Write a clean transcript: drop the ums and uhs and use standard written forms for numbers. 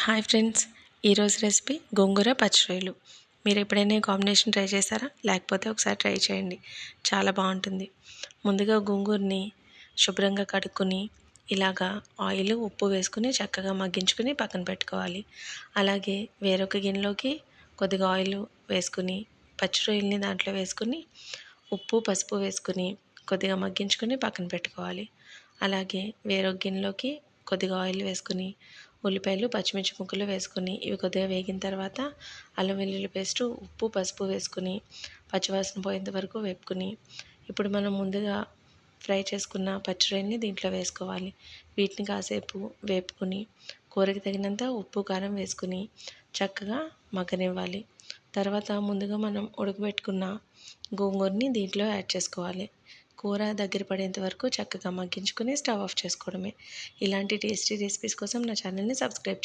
Hi friends, ఈరోజు recipe గోంగూర పచ్చిరొయ్యలు. మీరు ఎప్పుడైనా ఈ కాంబినేషన్ ట్రై చేశారా? లేకపోతే ఒకసారి ట్రై చేయండి, చాలా బాగుంటుంది. ముందుగా గోంగూరని శుభ్రంగా కడుక్కొని ఇలాగా ఆయిల్ ఉప్పు వేసుకుని చక్కగా మగ్గించుకుని పక్కన పెట్టుకోవాలి. అలాగే వేరొక గిన్నెలోకి కొద్దిగా ఆయిల్ వేసుకుని పచ్చిరొయ్యల్ని దాంట్లో వేసుకుని ఉప్పు పసుపు వేసుకుని కొద్దిగా మగ్గించుకుని పక్కన పెట్టుకోవాలి. అలాగే వేరొక గిన్నెలోకి కొద్దిగా ఆయిల్ వేసుకుని ఉల్లిపాయలు పచ్చిమిర్చి ముక్కలు వేసుకుని ఇవి కొద్దిగా వేగిన తర్వాత అల్లం వెల్లుల్లి పేస్టు ఉప్పు పసుపు వేసుకుని పచ్చివాసన పోయేంత వరకు వేపుకుని ఇప్పుడు మనం ముందుగా ఫ్రై చేసుకున్న పచ్చిరొయ్యల్ని దీంట్లో వేసుకోవాలి. వీటిని కాసేపు వేపుకుని కూరకి తగినంత ఉప్పు కారం వేసుకుని చక్కగా మగ్గనివ్వాలి. తర్వాత ముందుగా మనం ఉడకబెట్టుకున్న గోంగూరని దీంట్లో యాడ్ చేసుకోవాలి. కూర దగ్గర పడేంత వరకు చక్కగా మగ్గించుకొని స్టవ్ ఆఫ్ చేసుకోవడమే. ఇలాంటి టేస్టీ రెసిపీస్ కోసం నా ఛానల్ని సబ్స్క్రైబ్